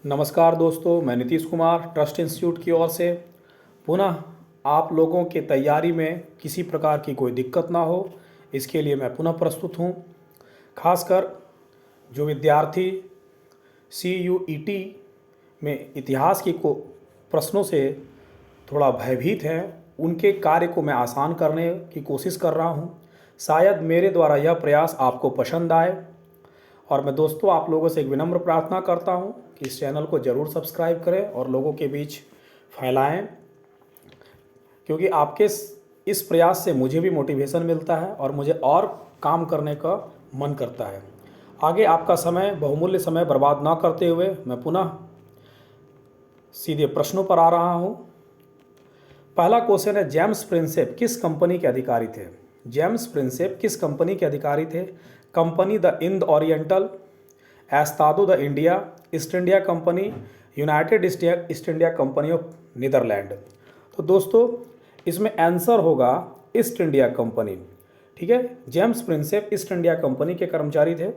नमस्कार दोस्तों, मैं नीतीश कुमार ट्रस्ट इंस्टीट्यूट की ओर से पुनः आप लोगों के तैयारी में किसी प्रकार की कोई दिक्कत ना हो, इसके लिए मैं पुनः प्रस्तुत हूँ। खासकर जो विद्यार्थी CUET में इतिहास की को प्रश्नों से थोड़ा भयभीत हैं, उनके कार्य को मैं आसान करने की कोशिश कर रहा हूँ। शायद मेरे द्वारा यह प्रयास आपको पसंद आए और मैं दोस्तों आप लोगों से एक विनम्र प्रार्थना करता हूं कि इस चैनल को ज़रूर सब्सक्राइब करें और लोगों के बीच फैलाएं, क्योंकि आपके इस प्रयास से मुझे भी मोटिवेशन मिलता है और मुझे और काम करने का मन करता है। आगे आपका बहुमूल्य समय बर्बाद ना करते हुए मैं पुनः सीधे प्रश्नों पर आ रहा हूं। पहला क्वेश्चन है, जेम्स प्रिंसेप किस कंपनी के अधिकारी थे? जेम्स प्रिंसेप किस कंपनी के अधिकारी थे? कंपनी द इंड ओरिएंटल, एस्तादो द इंडिया, East India company, United East India company of Netherland. तो दोस्तों इसमें आंसर होगा ईस्ट इंडिया कंपनी। ठीक है, James Prinsep east India company के कर्मचारी थे।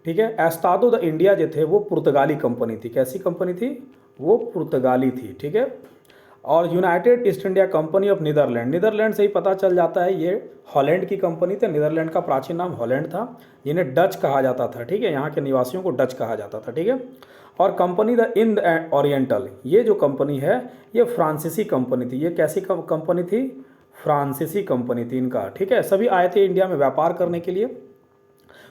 ठीक है, एस्तादो द इंडिया जो थे वो पुर्तगाली कंपनी थी। कैसी कंपनी थी? वो पुर्तगाली थी। ठीक है, और United East India company of Netherland, Netherland से ही पता चल जाता है ये हॉलैंड की कंपनी थी। नीदरलैंड का प्राचीन नाम हॉलैंड था, जिन्हें डच कहा जाता था। ठीक है, यहाँ के निवासियों को डच कहा जाता था। ठीक है, और कंपनी द इंड ओरिएंटल, ये जो कंपनी है ये फ्रांसीसी कंपनी थी। ये कैसी कंपनी थी? फ्रांसीसी कंपनी थी इनका। ठीक है, सभी आए थे इंडिया में व्यापार करने के लिए।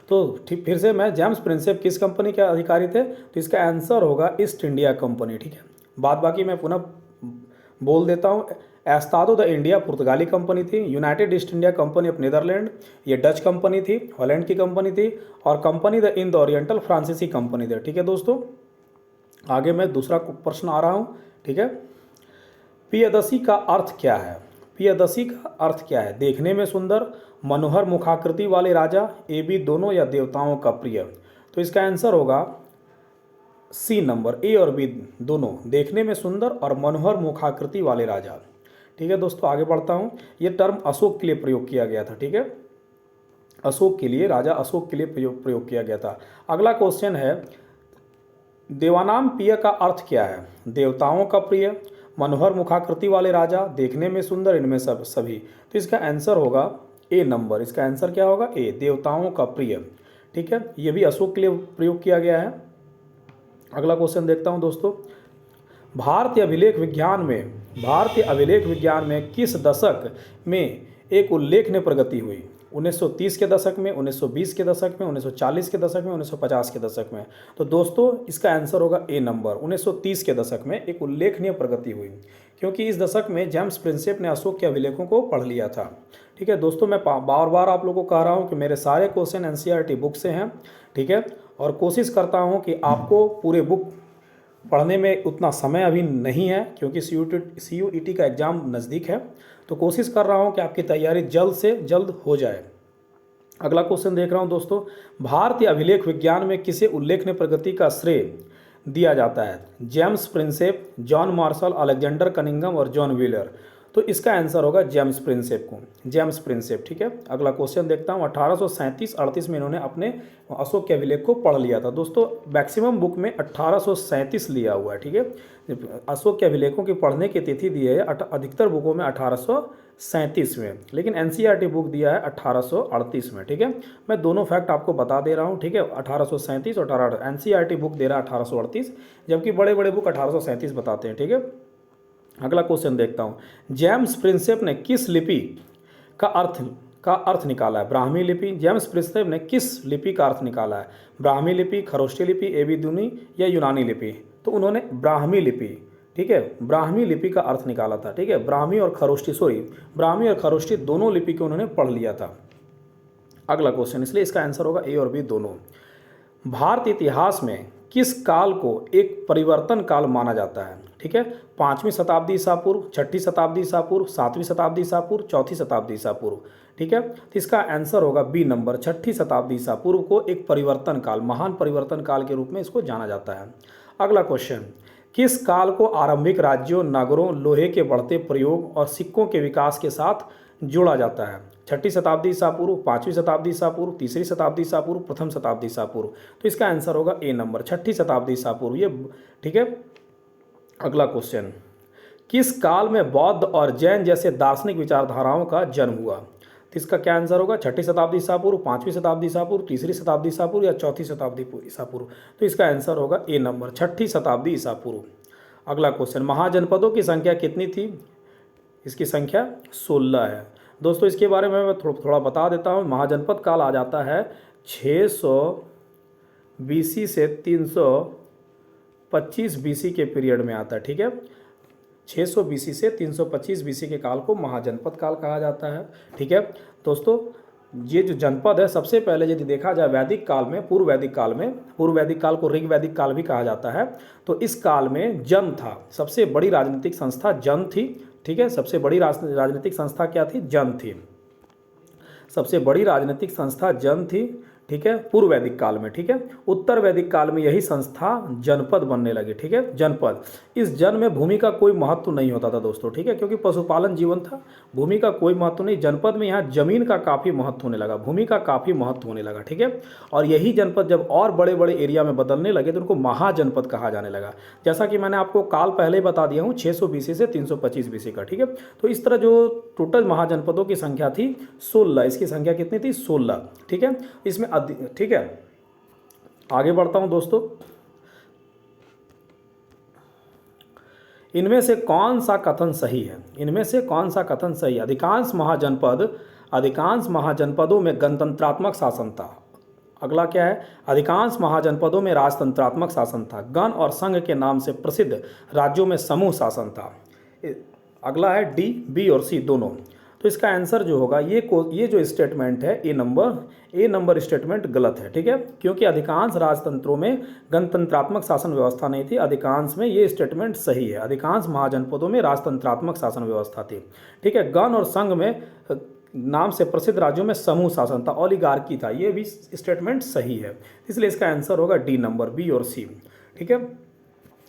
तो ठीक फिर से मैं, जेम्स प्रिंसेप किस कंपनी के अधिकारी थे? तो इसका आंसर होगा ईस्ट इंडिया कंपनी। ठीक है, बाद बाकी मैं पुनः बोल देता हूँ। एस्तादो द इंडिया पुर्तगाली कंपनी थी, United East India company of Netherland ये डच कंपनी थी, हॉलैंड की कंपनी थी, और कंपनी द इंड ओरिएंटल फ्रांसीसी कंपनी थी। ठीक है दोस्तों, आगे मैं दूसरा प्रश्न आ रहा हूँ। ठीक है, पियदसी का अर्थ क्या है? पियदसी का अर्थ क्या है? देखने में सुंदर, मनोहर मुखाकृति वाले राजा, ए बी दोनों, या देवताओं का प्रिय। तो इसका आंसर होगा सी नंबर, ए और बी दोनों, देखने में सुंदर और मनोहर मुखाकृति वाले राजा। ठीक है दोस्तों, आगे बढ़ता हूँ। ये टर्म अशोक के लिए प्रयोग किया गया था। ठीक है, अशोक के लिए, राजा अशोक के लिए प्रयोग किया गया था। अगला क्वेश्चन है, देवानाम प्रिय का अर्थ क्या है? देवताओं का प्रिय, मनोहर मुखाकृति वाले राजा, देखने में सुंदर, इनमें सभी। तो इसका आंसर होगा ए नंबर। इसका आंसर क्या होगा? ए, देवताओं का प्रिय। ठीक है, ये भी अशोक के लिए प्रयोग किया गया है। अगला क्वेश्चन देखता हूं दोस्तों। भारतीय अभिलेख विज्ञान में किस दशक में एक उल्लेखनीय प्रगति हुई? 1930 के दशक में, 1920 के दशक में, 1940 के दशक में, 1950 के दशक में। तो दोस्तों इसका आंसर होगा ए नंबर, 1930 के दशक में एक उल्लेखनीय प्रगति हुई, क्योंकि इस दशक में जेम्स प्रिंसेप ने अशोक के अभिलेखों को पढ़ लिया था। ठीक है दोस्तों, मैं बार बार आप लोगों को कह रहा हूँ कि मेरे सारे क्वेश्चन NCERT बुक से हैं। ठीक है, और कोशिश करता हूँ कि आपको पूरे बुक पढ़ने में उतना समय अभी नहीं है, क्योंकि CUET का एग्ज़ाम नज़दीक है। तो कोशिश कर रहा हूँ कि आपकी तैयारी जल्द से जल्द हो जाए। अगला क्वेश्चन देख रहा हूँ दोस्तों। भारतीय अभिलेख विज्ञान में किसे उल्लेखनीय प्रगति का श्रेय दिया जाता है? James Prinsep, John Marshall, Alexander Cunningham और जॉन व्हीलर। तो इसका आंसर होगा जेम्स प्रिंसेप को, जेम्स प्रिंसेप। ठीक है, अगला क्वेश्चन देखता हूँ। 1837-38 में इन्होंने अपने अशोक के अभिलेख को पढ़ लिया था। दोस्तों मैक्सिमम बुक में 1837 लिया हुआ है। ठीक है, अशोक के अभिलेखों की पढ़ने की तिथि दी है अधिकतर बुकों में 1837 में, लेकिन NCERT बुक दिया है 1838 में। ठीक है, मैं दोनों फैक्ट आपको बता दे रहा हूँ। ठीक है, 1837 और 1838, NCERT बुक दे रहा है 1838, जबकि बड़े बड़े बुक 1837 बताते हैं। ठीक है, अगला क्वेश्चन देखता हूँ। जेम्स प्रिंसेप ने किस लिपि का अर्थ निकाला है? ब्राह्मी लिपि। जेम्स प्रिंसेप ने किस लिपि का अर्थ निकाला है? ब्राह्मी लिपि, खरोष्टी लिपि, एबीदूनी या यूनानी लिपि? तो उन्होंने ब्राह्मी लिपि, ठीक है, ब्राह्मी लिपि का अर्थ निकाला था। ठीक है, ब्राह्मी और खरोष्टी दोनों लिपि को उन्होंने पढ़ लिया था। अगला क्वेश्चन, इसलिए इसका आंसर होगा ए और बी दोनों। भारत इतिहास में किस काल को एक परिवर्तन काल माना जाता है? ठीक है, 5वीं शताब्दी ईसा पूर्व, 6ठी शताब्दी ईसा पूर्व, 7वीं शताब्दी ईसा पूर्व, 4थी शताब्दी ईसा पूर्व। ठीक है, तो इसका आंसर होगा बी नंबर, 6ठी शताब्दी ईसा पूर्व को एक परिवर्तन काल, महान परिवर्तन काल के रूप में इसको जाना जाता है। अगला क्वेश्चन, किस काल को आरंभिक राज्यों, नगरों, लोहे के बढ़ते प्रयोग और सिक्कों के विकास के साथ जोड़ा जाता है? छठी शताब्दी ईसा पूर्व, 5वीं शताब्दी ईसा पूर्व, 3री शताब्दी ईसा पूर्व, प्रथम शताब्दी ईसा पूर्व। तो इसका आंसर होगा ए नंबर, छठी शताब्दी ईसा पूर्व ये। ठीक है, अगला क्वेश्चन, किस काल में बौद्ध और जैन जैसे दार्शनिक विचारधाराओं का जन्म हुआ? तो इसका क्या आंसर होगा? छठी शताब्दी ईसा पूर्व, 5वीं शताब्दी ईसा पूर्व, 3री शताब्दी ईसा पूर्व या 4थी शताब्दी ईसा पूर्व? तो इसका आंसर होगा ए नंबर, छठी शताब्दी ईसा पूर्व। अगला क्वेश्चन, महाजनपदों की संख्या कितनी थी? इसकी संख्या 16 है। दोस्तों इसके बारे में मैं थोड़ा बता देता हूँ। महाजनपद काल आ जाता है 600 BC से 325 BC के पीरियड में आता है। ठीक है, 600 BC से 325 BC के काल को महाजनपद काल कहा जाता है। ठीक है दोस्तों, ये जो जनपद है सबसे पहले यदि देखा जाए वैदिक काल में, पूर्व वैदिक काल को ऋग वैदिक काल भी कहा जाता है। तो इस काल में जन था, सबसे बड़ी राजनीतिक संस्था जन थी। ठीक है, सबसे बड़ी राजनीतिक संस्था क्या थी? जन थी। सबसे बड़ी राजनीतिक संस्था जन थी। ठीक है, पूर्व वैदिक काल में। ठीक है, उत्तर वैदिक काल में यही संस्था जनपद बनने लगी। ठीक है, जनपद, इस जन में भूमि का कोई महत्व नहीं होता था दोस्तों। ठीक है, क्योंकि पशुपालन जीवन था, भूमि का कोई महत्व नहीं। जनपद में यहाँ जमीन का काफ़ी महत्व होने लगा, भूमि का काफ़ी महत्व होने लगा। ठीक है, और यही जनपद जब और बड़े बड़े एरिया में बदलने लगे तो उनको महाजनपद कहा जाने लगा। जैसा कि मैंने आपको काल पहले ही बता दिया हूँ, 600 BC से 325 BC का। ठीक है, तो इस तरह जो टोटल महाजनपदों की संख्या थी 16, इसकी संख्या कितनी थी? 16। ठीक है, इसमें ठीक है, आगे बढ़ता हूं दोस्तों। इनमें से कौन सा कथन सही है? इनमें से कौन सा कथन सही है? अधिकांश महाजनपदों में गणतंत्रात्मक शासन था। अगला क्या है? अधिकांश महाजनपदों में राजतंत्रात्मक शासन था। गण और संघ के नाम से प्रसिद्ध राज्यों में समूह शासन था। अगला है डी, बी और सी दोनों। तो इसका आंसर जो होगा ये जो स्टेटमेंट है ए नंबर स्टेटमेंट गलत है। ठीक है, क्योंकि अधिकांश राजतंत्रों में गणतंत्रात्मक शासन व्यवस्था नहीं थी, अधिकांश में ये स्टेटमेंट सही है। अधिकांश महाजनपदों में राजतंत्रात्मक शासन व्यवस्था थी। ठीक है, गण और संघ में नाम से प्रसिद्ध राज्यों में समूह शासन था, ओलिगार्की था, ये भी स्टेटमेंट सही है। इसलिए इसका आंसर होगा डी नंबर, बी और सी। ठीक है,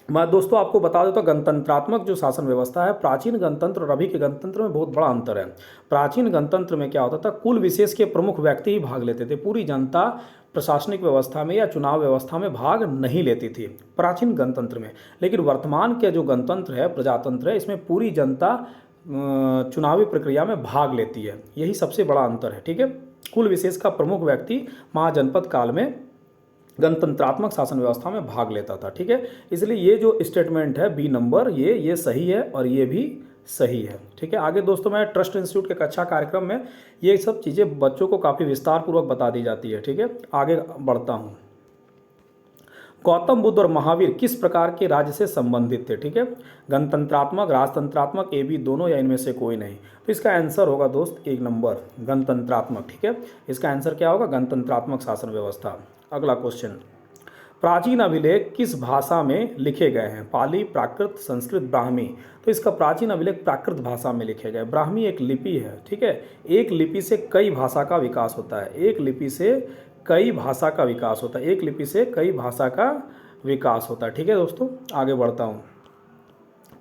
मैं दोस्तों आपको बता देता हूँ, गणतंत्रात्मक जो शासन व्यवस्था है, प्राचीन गणतंत्र और अभी के गणतंत्र में बहुत बड़ा अंतर है। प्राचीन गणतंत्र में क्या होता था? कुल विशेष के प्रमुख व्यक्ति ही भाग लेते थे, पूरी जनता प्रशासनिक व्यवस्था में या चुनाव व्यवस्था में भाग नहीं लेती थी प्राचीन गणतंत्र में। लेकिन वर्तमान के जो गणतंत्र है, प्रजातंत्र है, इसमें पूरी जनता चुनावी प्रक्रिया में भाग लेती है, यही सबसे बड़ा अंतर है। ठीक है, कुल विशेष का प्रमुख व्यक्ति महाजनपद काल में गणतंत्रात्मक शासन व्यवस्था में भाग लेता था। ठीक है, इसलिए ये जो स्टेटमेंट है बी नंबर, ये सही है और ये भी सही है। ठीक है, आगे दोस्तों मैं ट्रस्ट इंस्टीट्यूट के कक्षा कार्यक्रम में ये सब चीज़ें बच्चों को काफ़ी विस्तार पूर्वक बता दी जाती है। ठीक है, आगे बढ़ता हूँ। गौतम बुद्ध और महावीर किस प्रकार के राज्य से संबंधित थे? ठीक है, गणतंत्रात्मक, राजतंत्रात्मक, ए बी दोनों या इनमें से कोई नहीं? तो इसका आंसर होगा दोस्त एक नंबर, गणतंत्रात्मक। ठीक है, इसका आंसर क्या होगा? गणतंत्रात्मक शासन व्यवस्था। अगला क्वेश्चन, प्राचीन अभिलेख किस भाषा में लिखे गए हैं? पाली, प्राकृत, संस्कृत, ब्राह्मी? तो इसका प्राचीन अभिलेख प्राकृत भाषा में लिखे गए। ब्राह्मी एक लिपि है। ठीक है, एक लिपि से कई भाषा का विकास होता है, एक लिपि से कई भाषा का विकास होता है, एक लिपि से कई भाषा का विकास होता है। ठीक है दोस्तों, आगे बढ़ता हूँ।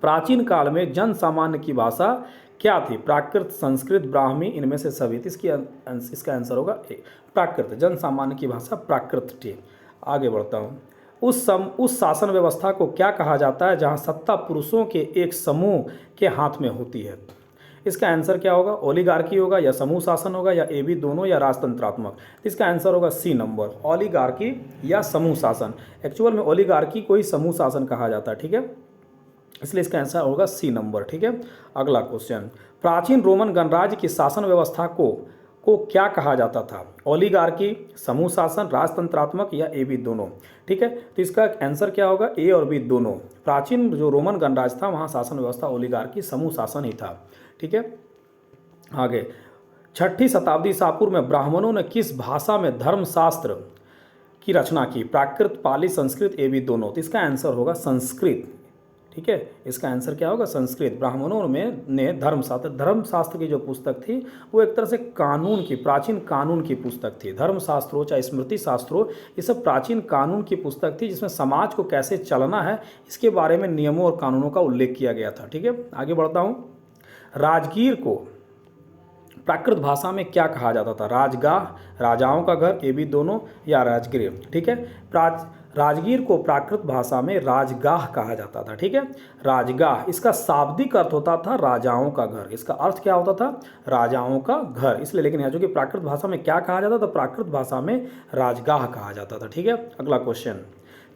प्राचीन काल में जन सामान्य की भाषा क्या थी? प्राकृत, संस्कृत, ब्राह्मी, इनमें से सभी। इसका आंसर होगा ए, प्राकृत। जन सामान्य की भाषा प्राकृत थी। आगे बढ़ता हूँ। उस शासन व्यवस्था को क्या कहा जाता है जहाँ सत्ता पुरुषों के एक समूह के हाथ में होती है? इसका आंसर क्या होगा? ओलिगार्की होगा या समूह शासन होगा या ए बी दोनों या राजतंत्रात्मक? इसका आंसर होगा सी नंबर, ओलिगार्की या समूह शासन। एक्चुअल में ओलिगार्की को ही समूह शासन कहा जाता है। ठीक है, इसलिए इसका आंसर होगा सी नंबर। ठीक है, अगला क्वेश्चन, प्राचीन रोमन गणराज्य की शासन व्यवस्था को क्या कहा जाता था? ओलिगार्की, समूह शासन, राजतंत्रात्मक या ए बी दोनों? ठीक है, तो इसका आंसर क्या होगा? ए और बी दोनों। प्राचीन जो रोमन गणराज्य था वहाँ शासन व्यवस्था ओलिगार्की, समूह शासन ही था। ठीक है, आगे, छठी शताब्दी ईसा पूर्व में ब्राह्मणों ने किस भाषा में धर्मशास्त्र की रचना की? प्राकृत, पाली, संस्कृत, ए बी दोनों? तो इसका आंसर होगा संस्कृत। ठीक है, इसका आंसर क्या होगा? संस्कृत। ब्राह्मणों ने धर्मशास्त्र की जो पुस्तक थी वो एक तरह से कानून की, प्राचीन कानून की पुस्तक थी। धर्मशास्त्रों चाहे स्मृति शास्त्रों, ये सब प्राचीन कानून की पुस्तक थी जिसमें समाज को कैसे चलना है इसके बारे में नियमों और कानूनों का उल्लेख किया गया था। ठीक है, आगे बढ़ता हूँ। राजगीर को प्राकृत भाषा में क्या कहा जाता था? राजगाह, राजाओं का घर, ये भी दोनों, या राजगृह। ठीक है, राजगीर को प्राकृत भाषा में राजगाह कहा जाता था। ठीक है, राजगाह, इसका शाब्दिक अर्थ होता था राजाओं का घर। इसका अर्थ क्या होता था? राजाओं का घर। इसलिए, लेकिन यहाँ जो कि प्राकृत भाषा में क्या कहा जाता था? प्राकृत भाषा में राजगाह कहा जाता था। ठीक है, अगला क्वेश्चन,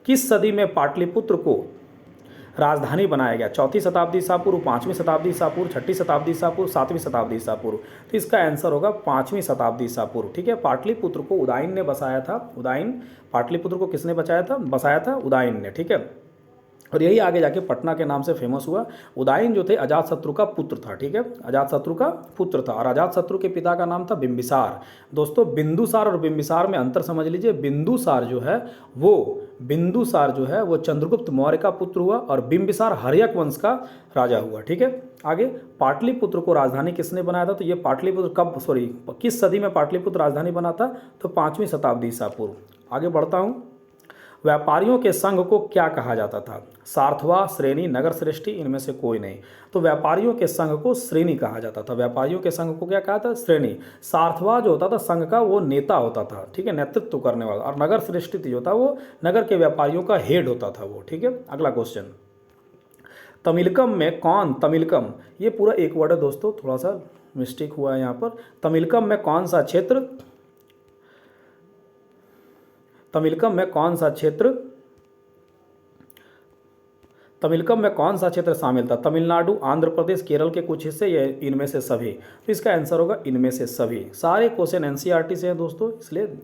किस सदी में पाटलिपुत्र को राजधानी बनाया गया? 4वीं शताब्दी ईसा पूर्व, 5वीं शताब्दी ईसा पूर्व, 6ठी शताब्दी ईसा पूर्व, 7वीं शताब्दी ईसा पूर्व। तो इसका आंसर होगा 5वीं शताब्दी ईसा पूर्व। ठीक है, पाटलिपुत्र को उदाइन ने बसाया था। उदाइन, पाटलिपुत्र को किसने बसाया था? उदाइन ने। ठीक है, और यही आगे जाके पटना के नाम से फेमस हुआ। उदाइन जो थे अजातशत्रु का पुत्र था। ठीक है, अजातशत्रु का पुत्र था, और अजातशत्रु के पिता का नाम था बिंबिसार। दोस्तों, बिंदुसार और बिंबिसार में अंतर समझ लीजिए। बिंदुसार जो है वो चंद्रगुप्त मौर्य का पुत्र हुआ, और बिंबिसार हर्यक वंश का राजा हुआ। ठीक है, आगे पाटलिपुत्र को राजधानी किसने बनाया था? तो ये पाटलिपुत्र किस सदी में पाटलिपुत्र राजधानी बना था? तो 5वीं शताब्दी ईसा पूर्व। आगे बढ़ता हूँ, व्यापारियों के संघ को क्या कहा जाता था? सार्थवा, श्रेणी, नगर श्रेष्ठी, इनमें से कोई नहीं। तो व्यापारियों के संघ को श्रेणी कहा जाता था। व्यापारियों के संघ को क्या कहा था? श्रेणी। सार्थवा जो होता था संघ का, वो नेता होता था। ठीक है, नेतृत्व करने वाला। और नगर श्रेष्ठी जो होता वो नगर के व्यापारियों का हेड होता था वो। ठीक है, अगला क्वेश्चन, तमिलकम, ये पूरा एक वर्ड है दोस्तों, थोड़ा सा मिस्टेक हुआ है यहाँ पर। तमिलकम में कौन सा क्षेत्र शामिल था? तमिलनाडु, आंध्र प्रदेश, केरल के कुछ हिस्से, या इनमें से सभी? तो इसका आंसर होगा इनमें से सभी। सारे क्वेश्चन एनसीईआरटी से हैं दोस्तों, इसलिए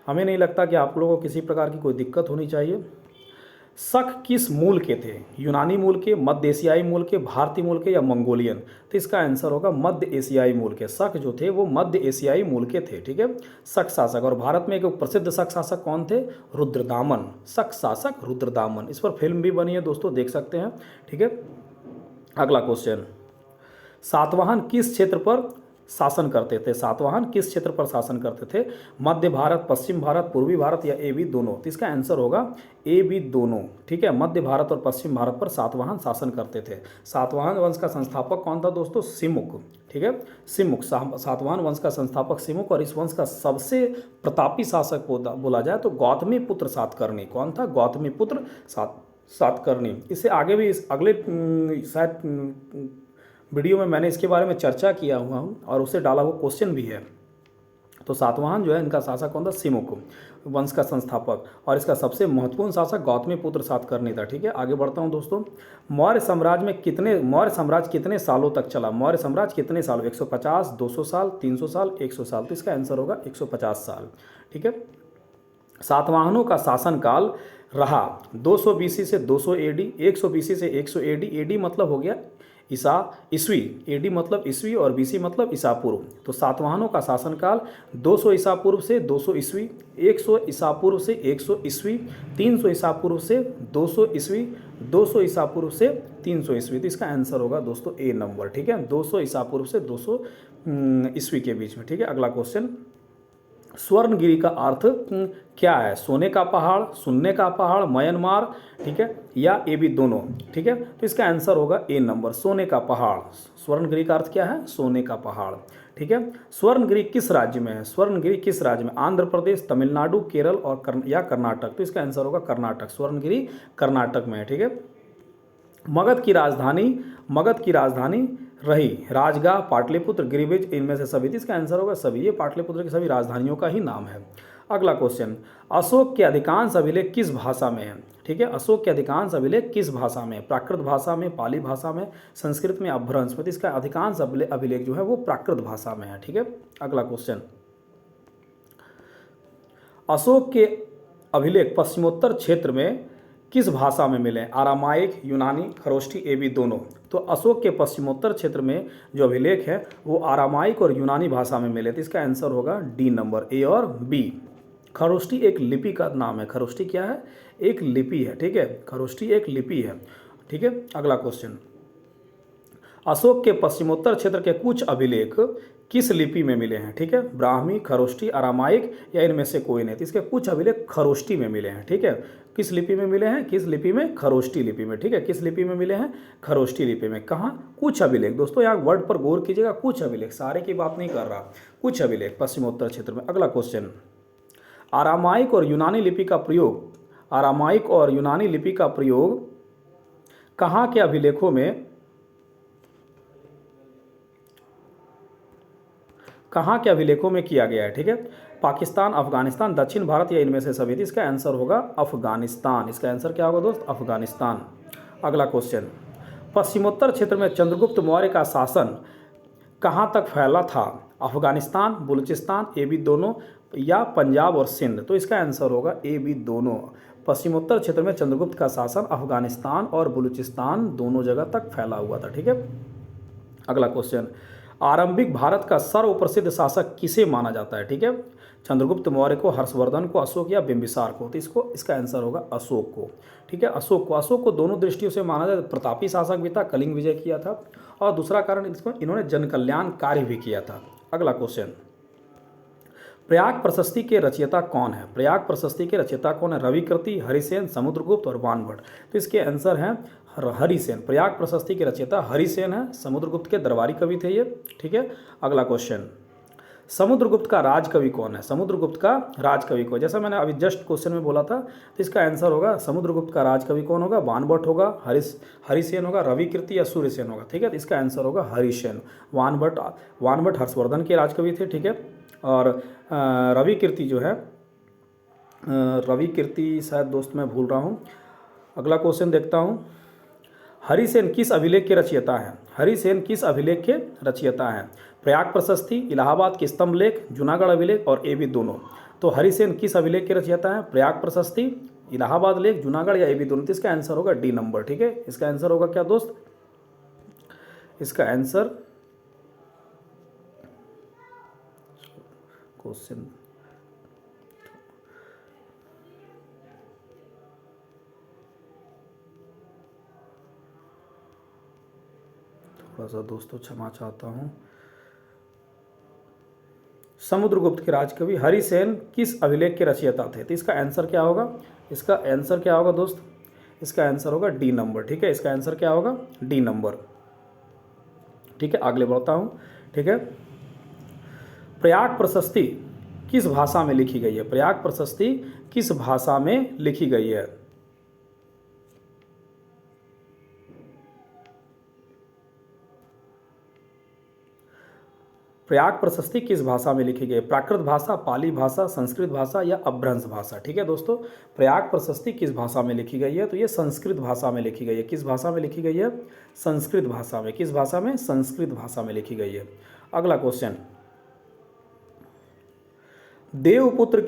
हमें नहीं लगता कि आप लोगों को किसी प्रकार की कोई दिक्कत होनी चाहिए। शक किस मूल के थे? यूनानी मूल के, मध्य एशियाई मूल के, भारतीय मूल के, या मंगोलियन? तो इसका आंसर होगा मध्य एशियाई मूल के। शक जो थे वो मध्य एशियाई मूल के थे। ठीक है, शक शासक। और भारत में एक प्रसिद्ध शक शासक कौन थे? रुद्रदामन। शक शासक रुद्रदामन। इस पर फिल्म भी बनी है दोस्तों, देख सकते हैं। ठीक है, अगला क्वेश्चन, सातवाहन किस क्षेत्र पर शासन करते थे? सातवाहन किस क्षेत्र पर शासन करते थे? मध्य भारत, पश्चिम भारत, पूर्वी भारत, या ए बी दोनों? तो इसका आंसर होगा ए बी दोनों। ठीक है, मध्य भारत और पश्चिम भारत पर सातवाहन शासन करते थे। सातवाहन वंश का संस्थापक कौन था दोस्तों? सिमुक। ठीक है, सिमुक, सातवाहन वंश का संस्थापक सिमुक। और इस वंश का सबसे प्रतापी शासक बोला जाए तो गौतमी पुत्र सातकर्णी। कौन था? गौतमी पुत्र सातकर्णी। इससे आगे भी इस अगले शायद वीडियो में मैंने इसके बारे में चर्चा किया हुआ हूँ, और उसे डाला हुआ क्वेश्चन भी है। तो सातवाहन जो है इनका शासक कौन था? सिमुक वंश का संस्थापक, और इसका सबसे महत्वपूर्ण शासक गौतमी पुत्र सातकर्णी था। ठीक है, आगे बढ़ता हूँ दोस्तों, मौर्य साम्राज्य कितने सालों तक चला? मौर्य साम्राज्य कितने सालों? 150, 200 साल, 300 साल, 100 साल? तो इसका आंसर होगा 150 साल। ठीक है, सातवाहनों का शासनकाल रहा 200 BC से 200 AD, 100 BC से 100 AD। AD मतलब हो गया ईस्वी, AD मतलब ईस्वी, और BC मतलब ईसा पूर्व। तो सातवाहनों का शासनकाल 200 ईसा पूर्व से 200 ईस्वी, 100 ईसा पूर्व से 100 ईस्वी, 300 ईसा पूर्व से 200 ईस्वी, 200 ईसा पूर्व से 300 ईस्वी। तो इसका आंसर होगा दोस्तों ए नंबर। ठीक है, 200 ईसा पूर्व से 200 ईस्वी के बीच में। ठीक है, अगला क्वेश्चन, स्वर्णगिरी का अर्थ क्या है? सोने का पहाड़, सुनने का पहाड़, म्यांमार, ठीक है, या ए बी दोनों? ठीक है, तो इसका आंसर होगा ए नंबर, सोने का पहाड़। स्वर्णगिरी का अर्थ क्या है? सोने का पहाड़। ठीक है, स्वर्णगिरी किस राज्य में है? स्वर्णगिरी किस राज्य में? आंध्र प्रदेश, तमिलनाडु, केरल और या कर्नाटक? तो इसका आंसर होगा कर्नाटक। स्वर्णगिरी कर्नाटक में है। ठीक है, मगध की राजधानी रही राजगाह, पाटलिपुत्र, गिरिविजय, इनमें से सभी? इसका आंसर होगा सभी। ये पाटलिपुत्र की सभी राजधानियों का ही नाम है। अगला क्वेश्चन, अशोक के अधिकांश अभिलेख किस भाषा में है? ठीक है, अशोक के अधिकांश अभिलेख किस भाषा में? प्राकृत भाषा में, पाली भाषा में, संस्कृत में, अपभ्रंश में? इसका अधिकांश अभिलेख जो है वो प्राकृत भाषा में है। ठीक है, अगला क्वेश्चन, अशोक के अभिलेख पश्चिमोत्तर क्षेत्र में किस भाषा में मिले? आरामाइक, यूनानी, खरोष्ठी, ए बी दोनों? तो अशोक के पश्चिमोत्तर क्षेत्र में जो अभिलेख है वो आरामाइक और यूनानी भाषा में मिले। तो इसका आंसर होगा डी नंबर, ए और बी। खरोष्ठी एक लिपि का नाम है। खरोष्ठी क्या है? एक लिपि है। ठीक है, खरोष्ठी एक लिपि है। ठीक है, अगला क्वेश्चन, अशोक के पश्चिमोत्तर क्षेत्र के कुछ अभिलेख किस लिपि में मिले हैं? ठीक है, ब्राह्मी, खरोष्टी, अरामाइक या इनमें से कोई नहीं। तो इसके कुछ अभिलेख खरोष्टी में मिले हैं। ठीक है, किस लिपि में मिले हैं? किस लिपि में? खरोष्टी लिपि में। ठीक है, किस लिपि में मिले हैं? खरोष्टी लिपि में। कहाँ? कुछ अभिलेख। दोस्तों यहाँ वर्ड पर गौर कीजिएगा, कुछ अभिलेख, सारे की बात नहीं कर रहा, कुछ अभिलेख पश्चिमोत्तर क्षेत्र में। अगला क्वेश्चन, आरामाइक और यूनानी लिपि का प्रयोग, आरामाइक और यूनानी लिपि का प्रयोग कहाँ के अभिलेखों में, कहाँ के अभिलेखों में किया गया है? ठीक है, पाकिस्तान, अफगानिस्तान, दक्षिण भारत या इनमें से सभी। इसका आंसर होगा अफगानिस्तान। इसका आंसर क्या होगा दोस्त? अफगानिस्तान। अगला क्वेश्चन, पश्चिमोत्तर क्षेत्र में चंद्रगुप्त मौर्य का शासन कहाँ तक फैला था? अफगानिस्तान, बलूचिस्तान, ए बी दोनों, या पंजाब और सिंध। तो इसका आंसर होगा ए बी दोनों। पश्चिमोत्तर क्षेत्र में चंद्रगुप्त का शासन अफगानिस्तान और बलूचिस्तान दोनों जगह तक फैला हुआ था। ठीक है, अगला क्वेश्चन, आरंभिक भारत का सर्वप्रसिद्ध शासक किसे माना जाता है? ठीक है, चंद्रगुप्त मौर्य को, हर्षवर्धन को, अशोक या बिंबिसार को। तो इसका आंसर होगा अशोक को। ठीक है, अशोक को दोनों दृष्टियों से माना जाता है। प्रतापी शासक भी था, कलिंग विजय किया था, और दूसरा कारण इसको इन्होंने जन कल्याण कार्य भी किया था। अगला क्वेश्चन, प्रयाग प्रशस्ति के रचयिता कौन है? प्रयाग प्रशस्ति के रचयिता कौन है? रविकृति, हरिसेन, समुद्रगुप्त और वानभट्ट। तो इसके आंसर हैं हरिसेन। प्रयाग प्रशस्ति के रचयिता हरिसेन है, समुद्रगुप्त के दरबारी कवि थे ये। ठीक है, अगला क्वेश्चन, समुद्रगुप्त का राजकवि कौन है? समुद्रगुप्त का राजकवि कौन? जैसा मैंने अभी जस्ट क्वेश्चन में बोला था, तो इसका आंसर होगा समुद्रगुप्त का राजकवि कौन होगा? वानभट्ट होगा, हरिसेन होगा, रविकृति या सूर्यसेन होगा। ठीक है, तो इसका आंसर होगा हरिसेन। वानभट्ट हर्षवर्धन के राजकवि थे। ठीक है, और रविकृति जो है, रविकृति शायद दोस्त मैं भूल रहा हूँ। अगला क्वेश्चन देखता हूँ, हरिसेन किस अभिलेख के रचयिता हैं? हरिसेन किस अभिलेख के रचयिता हैं? प्रयाग प्रशस्ति, इलाहाबाद के स्तंभ लेख, जूनागढ़ अभिलेख और ए बी दोनों। तो हरिसेन किस अभिलेख के रचयिता हैं? प्रयाग प्रशस्ति, इलाहाबाद लेख, जूनागढ़ या ए बी दोनों। तो इसका आंसर होगा डी नंबर। ठीक है, इसका आंसर होगा क्या दोस्त? इसका आंसर क्वेश्चन थोड़ा सा दोस्तों क्षमा चाहता हूँ। समुद्रगुप्त के राजकवि हरिसेन किस अभिलेख के रचयिता थे? तो इसका आंसर क्या होगा? इसका आंसर क्या होगा दोस्त? इसका आंसर होगा डी नंबर। ठीक है, इसका आंसर क्या होगा? D number. ठीक है, आगे बढ़ता हूँ। ठीक है, प्रयाग प्रशस्ति किस भाषा में लिखी गई है? प्रयाग प्रशस्ति किस भाषा में लिखी गई है? प्रयाग प्रशस्ति किस भाषा में लिखी गई? प्राकृत भाषा, पाली भाषा, संस्कृत भाषा या अपभ्रंश भाषा। ठीक है दोस्तों, प्रयाग प्रशस्ति किस भाषा में लिखी गई है? तो ये संस्कृत भाषा में लिखी गई है। किस भाषा में लिखी गई है? संस्कृत भाषा में। किस भाषा में? संस्कृत भाषा में लिखी गई है। अगला क्वेश्चन, देवपुत्र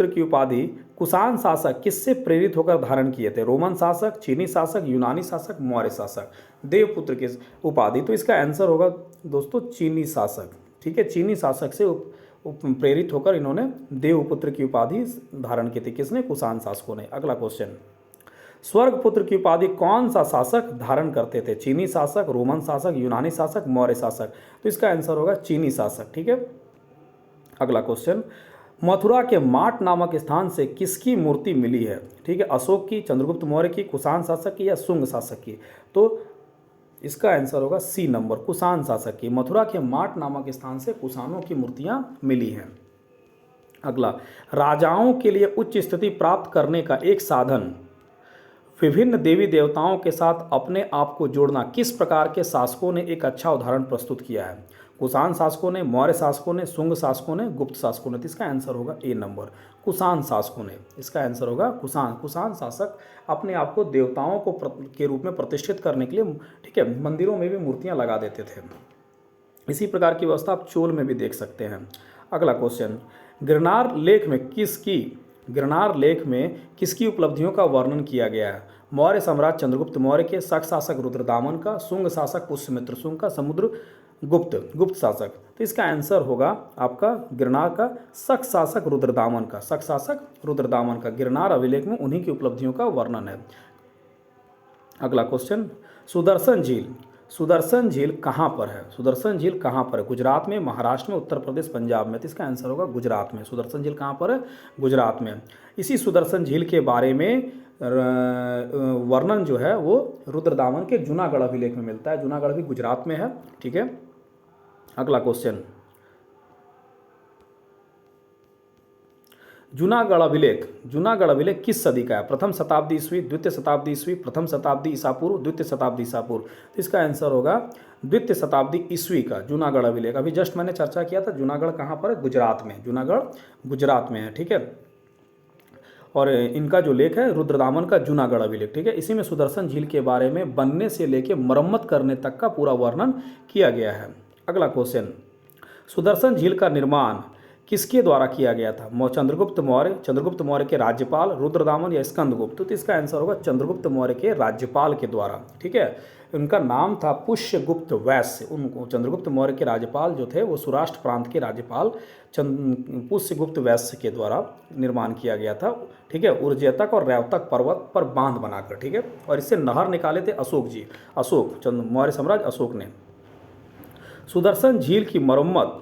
की उपाधि कुषाण शासक किससे प्रेरित होकर धारण किए थे? रोमन शासक, चीनी शासक, यूनानी शासक, मौर्य शासक। देवपुत्र की उपाधि, तो इसका आंसर होगा दोस्तों चीनी शासक। ठीक है, चीनी शासक से प्रेरित होकर इन्होंने देवपुत्र की उपाधि धारण की थी। किसने? कुषाण शासकों ने। अगला क्वेश्चन, स्वर्गपुत्र की उपाधि कौन सा शासक धारण करते थे? चीनी शासक, रोमन शासक, यूनानी शासक, मौर्य शासक। तो इसका आंसर होगा चीनी शासक। ठीक है, अगला क्वेश्चन, मथुरा के माट नामक स्थान से किसकी मूर्ति मिली है? ठीक है, अशोक की, चंद्रगुप्त मौर्य की, कुषाण शासक की या शुंग शासक की। तो इसका आंसर होगा सी नंबर, कुषाण शासक की। मथुरा के माट नामक स्थान से कुषाणों की मूर्तियां मिली हैं। अगला, राजाओं के लिए उच्च स्थिति प्राप्त करने का एक साधन विभिन्न देवी देवताओं के साथ अपने आप को जोड़ना किस प्रकार के शासकों ने एक अच्छा उदाहरण प्रस्तुत किया है? कुषाण शासकों ने, मौर्य शासकों ने, शुंग शासकों ने, गुप्त शासकों ने। तो इसका आंसर होगा ए नंबर, कुषाण शासकों ने। इसका आंसर होगा कुषाण शासक अपने आप को देवताओं को के रूप में प्रतिष्ठित करने के लिए, ठीक है, मंदिरों में भी मूर्तियां लगा देते थे। इसी प्रकार की व्यवस्था आप चोल में भी देख सकते हैं। अगला क्वेश्चन, गिरनार लेख में किसकी उपलब्धियों का वर्णन किया गया है? मौर्य सम्राट चंद्रगुप्त मौर्य के, शक शासक रुद्रदामन का, शुंग शासक पुष्यमित्र शुंग का, गुप्त शासक। तो इसका आंसर होगा आपका गिरनार का शक शासक रुद्रदामन का। शक शासक रुद्रदामन का गिरनार अभिलेख में उन्हीं की उपलब्धियों का वर्णन है। अगला क्वेश्चन, सुदर्शन झील कहाँ पर है? सुदर्शन झील कहाँ पर है? गुजरात में, महाराष्ट्र में, उत्तर प्रदेश, पंजाब में। तो इसका आंसर होगा गुजरात में। सुदर्शन झील कहाँ पर है? गुजरात में। इसी सुदर्शन झील के बारे में वर्णन जो है वो रुद्रदामन के जूनागढ़ अभिलेख में मिलता है। जूनागढ़ भी गुजरात में है। ठीक है, अगला क्वेश्चन, जूनागढ़ अभिलेख किस सदी का है? प्रथम शताब्दी ईस्वी, द्वितीय शताब्दी ईस्वी, प्रथम शताब्दी ईसा पूर्व, द्वितीय शताब्दी ईसा पूर्व। तो इसका आंसर होगा द्वितीय शताब्दी ईस्वी का जूनागढ़ अभिलेख। अभी जस्ट मैंने चर्चा किया था, जूनागढ़ कहाँ पर है? गुजरात में। जूनागढ़ गुजरात में है। ठीक है, और इनका जो लेख है रुद्रदामन का जूनागढ़ अभिलेख। ठीक है, इसी में सुदर्शन झील के बारे में बनने से लेकर मरम्मत करने तक का पूरा वर्णन किया गया है। अगला क्वेश्चन, सुदर्शन झील का निर्माण किसके द्वारा किया गया था? चंद्रगुप्त मौर्य के राज्यपाल, रुद्रदामन या स्कंदगुप्त? तो इसका आंसर होगा चंद्रगुप्त मौर्य के राज्यपाल के द्वारा। ठीक है, उनका नाम था पुष्यगुप्त वैश्य। उनको चंद्रगुप्त मौर्य के राज्यपाल जो थे वो सौराष्ट्र प्रांत के राज्यपाल पुष्यगुप्त वैश्य के द्वारा निर्माण किया गया था। ठीक है, उर्जेतक और रैवतक पर्वत पर बांध बनाकर। ठीक है, और इससे नहर निकाले थे अशोक मौर्य साम्राज्य अशोक ने। सुदर्शन झील की मरम्मत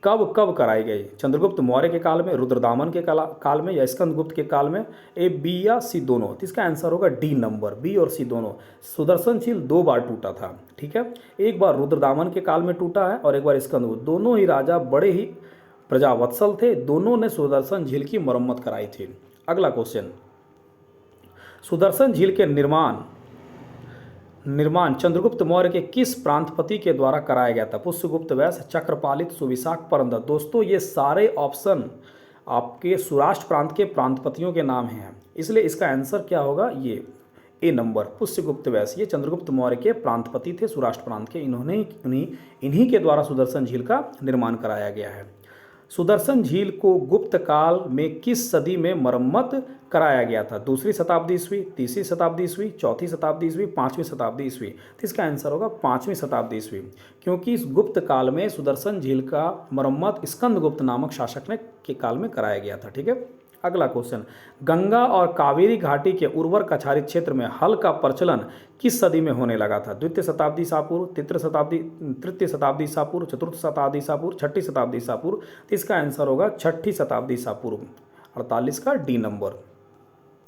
कब कब कराई गई? चंद्रगुप्त मौर्य के काल में, रुद्रदामन के काल में, या स्कंदगुप्त के काल में? ए, बी या सी दोनों? तो इसका आंसर होगा डी नंबर, बी और सी दोनों। सुदर्शन झील 2 बार टूटा था। ठीक है, एक बार रुद्रदामन के काल में टूटा है और एक बार स्कंदगुप्त। दोनों ही राजा बड़े ही प्रजावत्सल थे, दोनों ने सुदर्शन झील की मरम्मत कराई थी। अगला क्वेश्चन, सुदर्शन झील के निर्माण चंद्रगुप्त मौर्य के किस प्रांतपति के द्वारा कराया गया था? पुष्यगुप्त वैश्य, चक्रपालित, सुविशाख, परंदर। दोस्तों ये सारे ऑप्शन आपके सौराष्ट्र प्रांत के प्रांतपतियों के नाम हैं, इसलिए इसका आंसर क्या होगा? ये ए नंबर, पुष्यगुप्त वैश्य। ये चंद्रगुप्त मौर्य के प्रांतपति थे सौराष्ट्र प्रांत के। इन्हीं के द्वारा सुदर्शन झील का निर्माण कराया गया है। सुदर्शन झील को गुप्त काल में किस सदी में मरम्मत कराया गया था? 2री शताब्दी ईस्वी, 3री शताब्दी ईस्वी, 4थी शताब्दी ईस्वी, 5वीं शताब्दी ईस्वी? तो इसका आंसर होगा 5वीं शताब्दी ईस्वी, क्योंकि इस गुप्त काल में सुदर्शन झील का मरम्मत स्कंदगुप्त नामक शासक ने के काल में कराया गया था। ठीक है, अगला क्वेश्चन, गंगा और कावेरी घाटी के उर्वर कछारी क्षेत्र में हल का प्रचलन किस सदी में होने लगा था? 2य शताब्दी ईसा पूर्व, तृतीय शताब्दी ईसा पूर्व, चतुर्थ शताब्दी ईसा पूर्व, 6ठी शताब्दी ईसा पूर्व? तो इसका आंसर होगा 6ठी शताब्दी ईसा पूर्व, 48 का डी नंबर।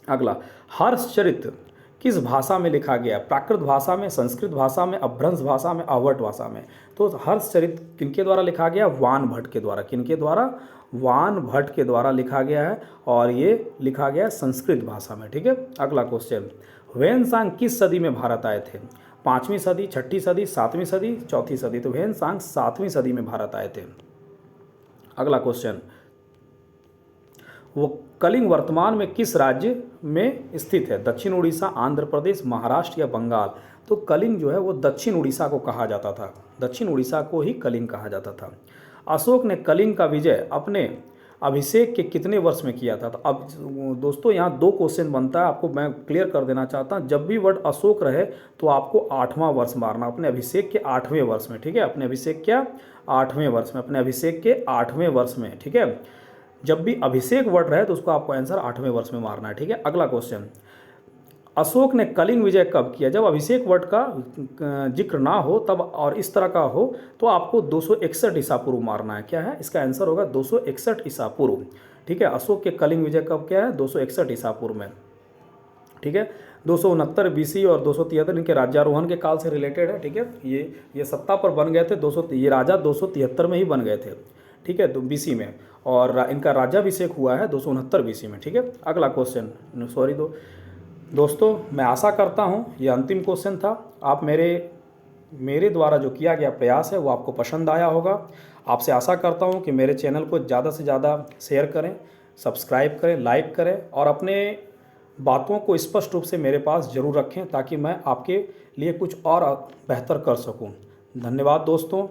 अगला, हर्षचरित किस भाषा में लिखा गया? प्राकृत भाषा में, संस्कृत भाषा में, अपभ्रंश भाषा में, अवट भाषा में? तो हर्षचरित किनके द्वारा लिखा गया? वान भट्ट के द्वारा। किनके द्वारा? वान भट्ट के द्वारा लिखा गया है, और ये लिखा गया है संस्कृत भाषा में। ठीक है, अगला क्वेश्चन, ह्वेन-सांग किस सदी में भारत आए थे? 5वीं सदी, 6ठी सदी, 7वीं सदी, 4थी सदी? तो ह्वेन-सांग 7वीं सदी में भारत आए थे। अगला क्वेश्चन, वो कलिंग वर्तमान में किस राज्य में स्थित है? दक्षिण उड़ीसा, आंध्र प्रदेश, महाराष्ट्र या बंगाल? तो कलिंग जो है वो दक्षिण उड़ीसा को कहा जाता था। दक्षिण उड़ीसा को ही कलिंग कहा जाता था। अशोक ने कलिंग का विजय अपने अभिषेक के कितने वर्ष में किया था? तो अब दोस्तों यहाँ 2 क्वेश्चन बनता है, आपको मैं क्लियर कर देना चाहता हूँ। जब भी वर्ड अशोक रहे तो आपको 8वां वर्ष मारना, अपने अभिषेक के 8वें वर्ष में। ठीक है, अपने अभिषेक क्या 8वें वर्ष में, अपने अभिषेक के 8वें वर्ष में। ठीक है, जब भी अभिषेक वर्ड रहे तो उसको आपको आंसर 8वें वर्ष में मारना है। ठीक है, अगला क्वेश्चन, अशोक ने कलिंग विजय कब किया? जब अभिषेक वर्ड का जिक्र ना हो तब और इस तरह का हो तो आपको 261 ईसा पूर्व मारना है। क्या है इसका आंसर? होगा 261 ईसा पूर्व। ठीक है, अशोक के कलिंग विजय कब क्या है? 261 ईसा पूर्व में। ठीक है, 269 BC और 273 इनके राज्यारोहण के काल से रिलेटेड है। ठीक है, ये सत्ता पर बन गए थे ये राजा 273 में ही बन गए थे। ठीक है, तो BC में, और इनका राज्याभिषेक हुआ है 269 BC में। ठीक है, अगला क्वेश्चन, दोस्तों मैं आशा करता हूँ ये अंतिम क्वेश्चन था। आप मेरे द्वारा जो किया गया प्रयास है वो आपको पसंद आया होगा। आपसे आशा करता हूँ कि मेरे चैनल को ज़्यादा से ज़्यादा शेयर करें, सब्सक्राइब करें, लाइक करें, और अपने बातों को स्पष्ट रूप से मेरे पास ज़रूर रखें ताकि मैं आपके लिए कुछ और बेहतर कर सकूँ। धन्यवाद दोस्तों।